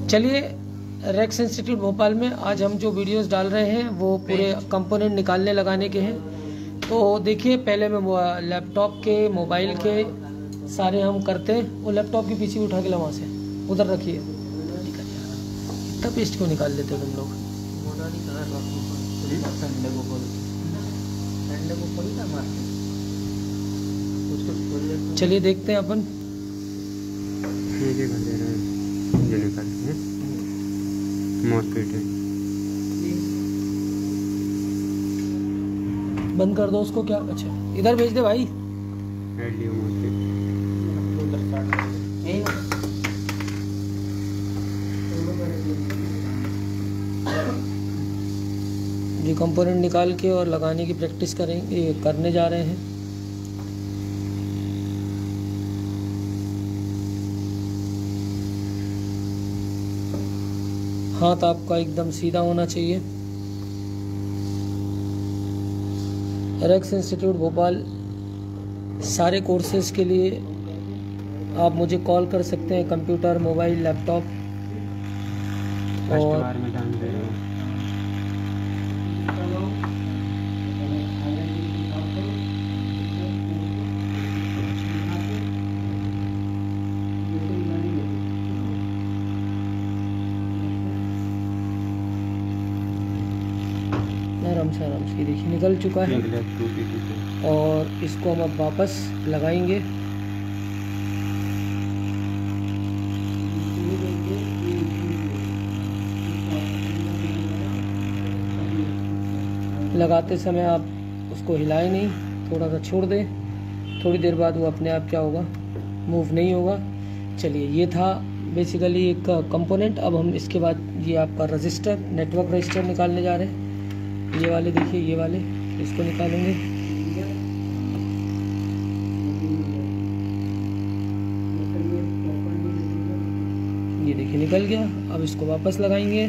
चलिए, racks institute Bhopal में आज हम जो वीडियोस डाल रहे हैं वो पूरे कंपोनेंट निकालने लगाने के हैं। तो देखिए, पहले मैं लैपटॉप के, मोबाइल के सारे हम करते हैं। वो लैपटॉप की पीछे उठा के ला, वहाँ से उधर रखिए। इतना पेस्ट क्यों निकाल लेते हो तुम लोग? चलिए देखते हैं अपन। बंद कर दो उसको। क्या? अच्छा, इधर भेज दे भाई। ये कंपोनेंट निकाल के और लगाने की प्रैक्टिस करेंगे, करने जा रहे हैं। हाथ आपका एकदम सीधा होना चाहिए। रेक्स इंस्टीट्यूट भोपाल सारे कोर्सेज के लिए आप मुझे कॉल कर सकते हैं। कंप्यूटर, मोबाइल, लैपटॉप और आराम से देखिए निकल चुका है। और इसको हम अब वापस लगाएंगे। लगाते समय आप उसको हिलाएं नहीं, थोड़ा सा छोड़ दें। थोड़ी देर बाद वो अपने आप क्या होगा, मूव नहीं होगा। चलिए, ये था बेसिकली एक कंपोनेंट। अब हम इसके बाद ये आपका रजिस्टर, नेटवर्क रजिस्टर निकालने जा रहे हैं। ये वाले देखिए, ये वाले, इसको निकालेंगे। ये देखिए निकल गया। अब इसको वापस लगाएंगे।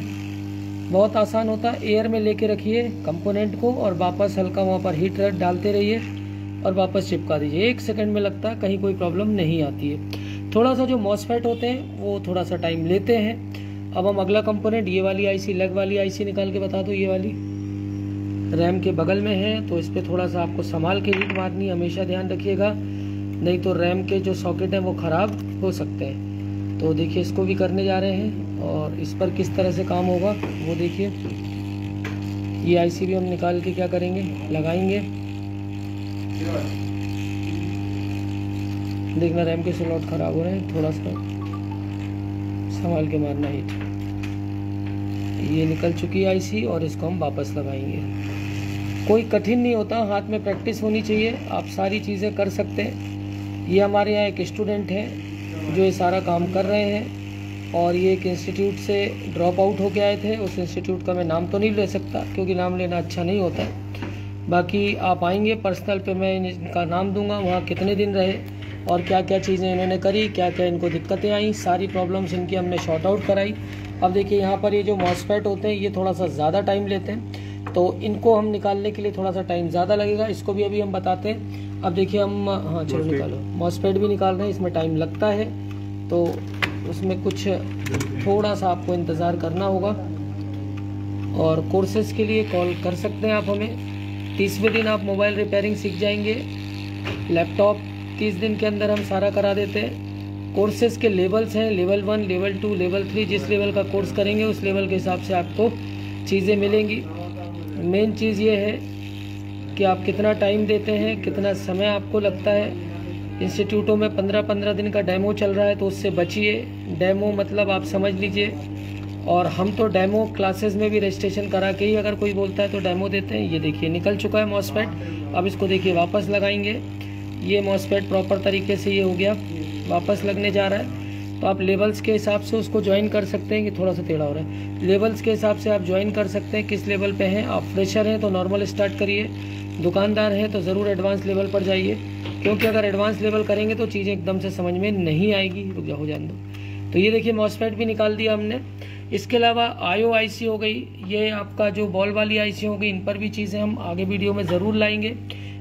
बहुत आसान होता है। एयर में लेके रखिए कंपोनेंट को और वापस हल्का वहाँ पर हीट डालते रहिए और वापस चिपका दीजिए। 1 सेकंड में लगता है, कहीं कोई प्रॉब्लम नहीं आती है। थोड़ा सा जो मॉसफेट होते हैं वो थोड़ा सा टाइम लेते हैं। अब हम अगला कंपोनेंट, ये वाली आईसी, लेग वाली आईसी निकाल के बता दो। ये वाली रैम के बगल में है, तो इस पर थोड़ा सा आपको संभाल के हीट मारनी, हमेशा ध्यान रखिएगा, नहीं तो रैम के जो सॉकेट हैं वो ख़राब हो सकते हैं। तो देखिए, इसको भी करने जा रहे हैं और इस पर किस तरह से काम होगा वो देखिए। ये आईसी भी हम निकाल के क्या करेंगे, लगाएंगे। देखना रैम के स्लॉट ख़राब हो रहे हैं, थोड़ा सा संभाल के मारना हीट। ये निकल चुकी है आईसी और इसको हम वापस लगाएंगे। कोई कठिन नहीं होता, हाथ में प्रैक्टिस होनी चाहिए, आप सारी चीज़ें कर सकते हैं। ये हमारे यहाँ एक स्टूडेंट है जो ये सारा काम कर रहे हैं और ये एक इंस्टीट्यूट से ड्रॉप आउट होके आए थे। उस इंस्टीट्यूट का मैं नाम तो नहीं ले सकता क्योंकि नाम लेना अच्छा नहीं होता है। बाकी आप आएंगे पर्सनल पे, मैं इनका नाम दूंगा, वहाँ कितने दिन रहे और क्या क्या चीज़ें इन्होंने करी, क्या क्या इनको दिक्कतें आई, सारी प्रॉब्लम्स इनकी हमने शॉर्ट आउट कराई। अब देखिए, यहाँ पर ये जो मॉसफेट होते हैं ये थोड़ा सा ज़्यादा टाइम लेते हैं, तो इनको हम निकालने के लिए थोड़ा सा टाइम ज़्यादा लगेगा। इसको भी अभी हम बताते हैं। अब देखिए हम, हाँ चलो निकालो, मॉसफेट भी निकाल रहे हैं। इसमें टाइम लगता है, तो उसमें कुछ थोड़ा सा आपको इंतज़ार करना होगा। और कोर्सेज़ के लिए कॉल कर सकते हैं आप हमें। 30वें दिन आप मोबाइल रिपेयरिंग सीख जाएंगे। लैपटॉप 30 दिन के अंदर हम सारा करा देते हैं। कोर्सेज़ के लेवल्स हैं, लेवल 1, लेवल 2, लेवल 3। जिस लेवल का कोर्स करेंगे उस लेवल के हिसाब से आपको चीज़ें मिलेंगी। मेन चीज़ ये है कि आप कितना टाइम देते हैं, कितना समय आपको लगता है। इंस्टीट्यूटों में 15-15 दिन का डेमो चल रहा है, तो उससे बचिए। डेमो मतलब आप समझ लीजिए। और हम तो डेमो क्लासेस में भी रजिस्ट्रेशन करा के ही अगर कोई बोलता है तो डेमो देते हैं। ये देखिए निकल चुका है मॉसफेट। अब इसको देखिए वापस लगाएंगे। ये मॉसफेट प्रॉपर तरीके से ये हो गया, वापस लगने जा रहा है। तो आप लेवल्स के हिसाब से उसको ज्वाइन कर सकते हैं। कि थोड़ा सा टेढ़ा हो रहा है, लेवल्स के हिसाब से आप ज्वाइन कर सकते हैं। किस लेवल पे हैं आप? फ्रेशर हैं तो नॉर्मल स्टार्ट करिए, दुकानदार हैं तो ज़रूर एडवांस लेवल पर जाइए, क्योंकि अगर एडवांस लेवल करेंगे तो चीज़ें एकदम से समझ में नहीं आएगी। रुक जाओ, जान दो। तो ये देखिए मॉसफेट भी निकाल दिया हमने। इसके अलावा आईओ आईसी हो गई, ये आपका जो बॉल वाली आईसी हो गई, इन पर भी चीज़ें हम आगे वीडियो में ज़रूर लाएंगे।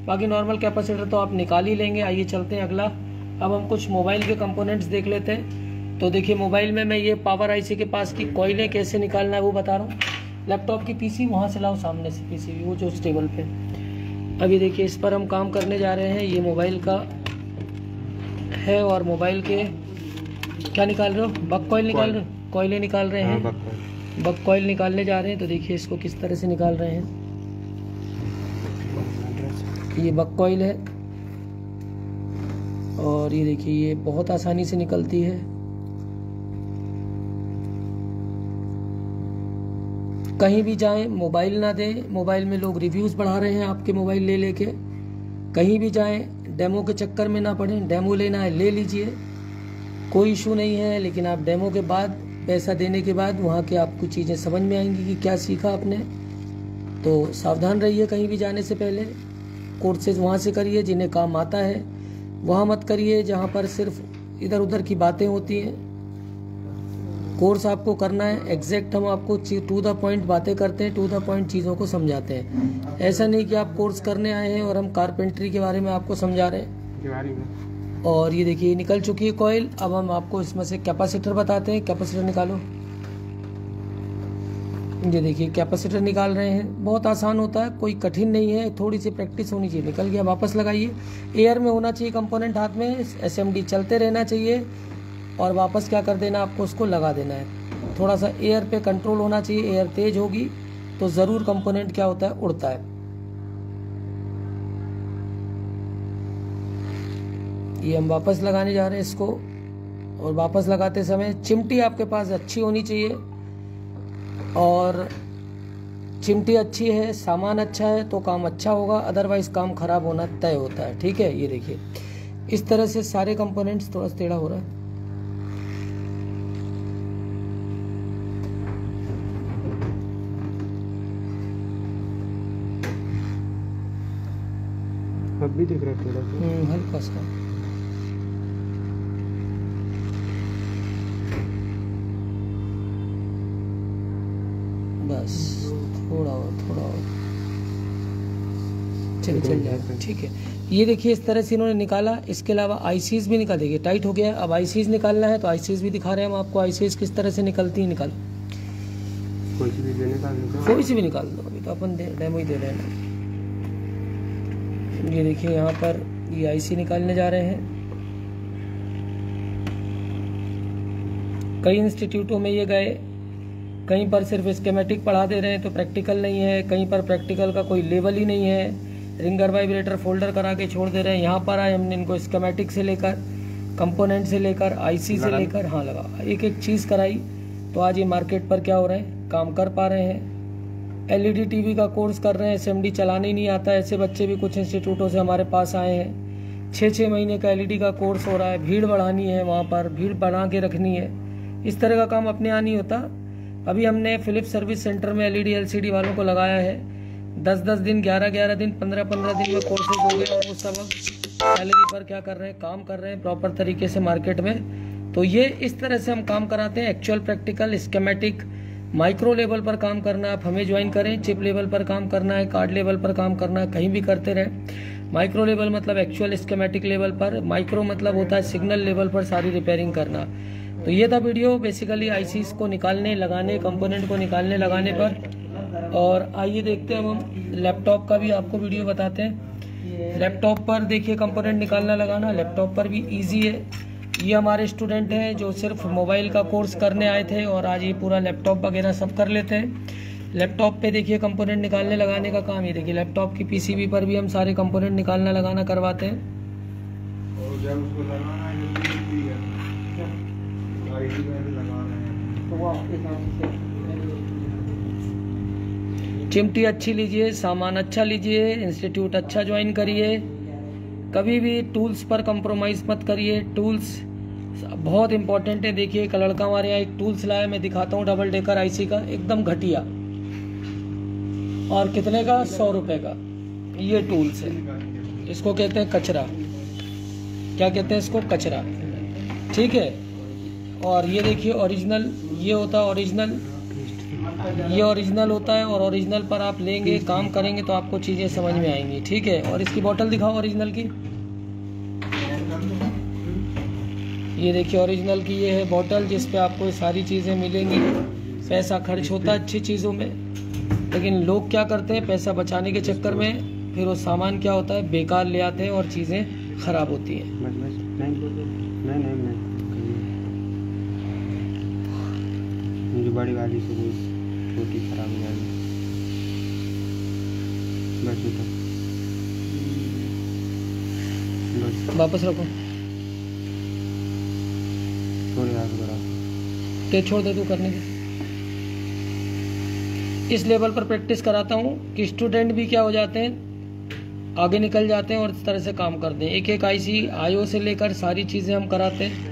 बाकी नॉर्मल कैपेसिटर तो आप निकाल ही लेंगे। आइए चलते हैं अगला। अब हम कुछ मोबाइल के कंपोनेंट्स देख लेते हैं। तो देखिए मोबाइल में मैं ये पावर आईसी के पास की कॉइलें कैसे निकालना है वो बता रहा हूँ। लैपटॉप की पीसी वहाँ से लाओ सामने से, पीसीबी वो जो उस टेबल पे। अभी देखिए इस पर हम काम करने जा रहे हैं। ये मोबाइल का है और मोबाइल के क्या निकाल रहे हो? बक कॉइल निकाल रहे हो? कॉइलें निकाल रहे हैं, बक कॉइल निकालने जा रहे हैं। तो देखिए इसको किस तरह से निकाल रहे हैं। ये बक कॉइल है और ये देखिए ये बहुत आसानी से निकलती है। कहीं भी जाएं मोबाइल ना दें। मोबाइल में लोग रिव्यूज़ बढ़ा रहे हैं आपके मोबाइल ले लेके। कहीं भी जाएं डेमो के चक्कर में ना पड़ें। डेमो लेना है ले लीजिए, कोई इशू नहीं है, लेकिन आप डेमो के बाद पैसा देने के बाद वहाँ के आपको चीज़ें समझ में आएंगी कि क्या सीखा आपने। तो सावधान रहिए कहीं भी जाने से पहले। कोर्सेज वहाँ से करिए जिन्हें काम आता है, वहाँ मत करिए जहाँ पर सिर्फ इधर उधर की बातें होती हैं। कोर्स आपको करना है एग्जैक्ट, हम आपको टू द पॉइंट बातें करते हैं, टू द पॉइंट चीज़ों को समझाते हैं। ऐसा नहीं कि आप कोर्स करने आए हैं और हम कारपेंटरी के बारे में आपको समझा रहे हैं। और ये देखिए निकल चुकी है कॉइल। अब हम आपको इसमें से कैपेसिटर बताते हैं। कैपेसिटर निकालो। ये देखिए कैपेसिटर निकाल रहे हैं। बहुत आसान होता है, कोई कठिन नहीं है, थोड़ी सी प्रैक्टिस होनी चाहिए। निकल गया, वापस लगाइए। एयर में होना चाहिए कंपोनेंट हाथ में, एसएमडी चलते रहना चाहिए और वापस क्या कर देना, आपको उसको लगा देना है। थोड़ा सा एयर पे कंट्रोल होना चाहिए। एयर तेज होगी तो ज़रूर कंपोनेंट क्या होता है, उड़ता है। ये हम वापस लगाने जा रहे हैं इसको। और वापस लगाते समय चिमटी आपके पास अच्छी होनी चाहिए, और चिमटी अच्छी है, सामान अच्छा है तो काम अच्छा होगा, अदरवाइज काम खराब होना तय होता है। ठीक है, ये देखिए इस तरह से सारे कंपोनेंट्स। थोड़ा टेढ़ा हो रहा है। अब भी दिख रहा है थोड़ा हल्का सा। बस थोड़ा और चल जाएगा। ठीक है, ये देखिए इस तरह से इन्होंने निकाला। इसके अलावा आईसीज भी निकाल देंगे। टाइट हो गया, अब आईसीज निकालना है तो आईसीज भी दिखा रहे हैं हम आपको। आईसीज किस तरह से निकलती है, निकालो। कोई सी भी निकाल दो, कोई सी भी निकाल दो। अभी तो अपन डेमो ही दे रहे हैं। ये देखिए यहाँ पर ये आईसी निकालने जा रहे हैं। कई इंस्टीट्यूटों में ये गए, कहीं पर सिर्फ स्कीमेटिक पढ़ा दे रहे हैं तो प्रैक्टिकल नहीं है, कहीं पर प्रैक्टिकल का कोई लेवल ही नहीं है, रिंगर वाइब्रेटर फोल्डर करा के छोड़ दे रहे हैं। यहाँ पर आए हमने इनको स्कीमेटिक से लेकर, कंपोनेंट से लेकर, आईसी से लेकर, हाँ लगा, एक एक चीज़ कराई। तो आज ये मार्केट पर क्या हो रहे हैं, काम कर पा रहे हैं। एलईडी टीवी का कोर्स कर रहे हैं, एसएमडी चलाने ही नहीं आता। ऐसे बच्चे भी कुछ इंस्टीट्यूटों से हमारे पास आए हैं। 6-6 महीने का एलईडी का कोर्स हो रहा है। भीड़ बढ़ानी है, वहाँ पर भीड़ बढ़ा के रखनी है। इस तरह का काम अपने यहाँ नहीं होता। अभी हमने फिलिप्स सर्विस सेंटर में एलईडी एलसीडी वालों को लगाया है। 10-10 दिन, 11-11 दिन, 15-15 दिन में कोर्सेज हो गए और वो सब सैलरी पर क्या कर रहे हैं, काम कर रहे हैं प्रॉपर तरीके से मार्केट में। तो ये इस तरह से हम काम कराते हैं। Actual, practical, schematic, micro level पर काम करना है, आप हमें ज्वाइन करें। चिप लेवल पर काम करना है, कार्ड लेवल पर काम करना है, कहीं भी करते रहें। माइक्रो लेवल मतलब एक्चुअल स्कीमेटिक लेवल पर, माइक्रो मतलब होता है सिग्नल लेवल पर सारी रिपेयरिंग करना। तो ये था वीडियो बेसिकली आईसीज को निकालने, लगाने, कंपोनेंट को निकालने लगाने पर। और आइए देखते हैं हम लैपटॉप का भी आपको वीडियो बताते हैं। लैपटॉप पर देखिए कंपोनेंट निकालना लगाना लैपटॉप पर भी ईजी है। ये हमारे स्टूडेंट हैं जो सिर्फ मोबाइल का कोर्स करने आए थे और आज ये पूरा लैपटॉप वगैरह सब कर लेते हैं। लैपटॉप पे देखिए कंपोनेंट निकालने लगाने का काम। ये देखिए लैपटॉप की पीसीबी पर भी हम सारे कंपोनेंट निकालना लगाना करवाते हैं। चिमटी अच्छी लीजिए, सामान अच्छा लीजिए, इंस्टीट्यूट अच्छा ज्वाइन करिए। कभी भी टूल्स पर कंप्रोमाइज़ मत करिए। टूल्स बहुत इंपॉर्टेंट है। देखिए एक लड़का हमारे यहाँ एक टूल्स लाया, मैं दिखाता हूँ, डबल डेकर आईसी का, एकदम घटिया। और कितने का, 100 रुपये का। ये टूल्स है, इसको कहते हैं कचरा। क्या कहते हैं इसको, कचरा। ठीक है। और ये देखिए ओरिजिनल, ये होता है ओरिजिनल, ये ओरिजिनल होता है। और ओरिजिनल पर आप लेंगे, काम करेंगे तो आपको चीज़ें समझ में आएंगी। ठीक है। और इसकी बोतल दिखाओ ओरिजिनल की। ये देखिए ओरिजिनल की ये है बॉटल, जिस पे आपको सारी चीज़ें मिलेंगी। पैसा खर्च होता है अच्छी चीज़ों में, लेकिन लोग क्या करते हैं, पैसा बचाने के चक्कर में फिर वो सामान क्या होता है, बेकार ले आते हैं और चीज़ें ख़राब होती हैं। नहीं मुझे बड़ी गाड़ी से कोई छोटी खराब हो जाएगी। बस बेटा बस वापस रखो, थोड़ी आगे बढ़ा ते छोड़ दे तू करने की। इस लेवल पर प्रैक्टिस कराता हूँ कि स्टूडेंट भी क्या हो जाते हैं, आगे निकल जाते हैं और इस तरह से काम करते हैं। एक एक आईसी आईओ से लेकर सारी चीज़ें हम कराते हैं।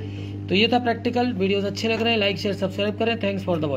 तो ये था प्रैक्टिकल। वीडियोस अच्छे लग रहे हैं, लाइक शेयर सब्सक्राइब करें। Thanks for the watch.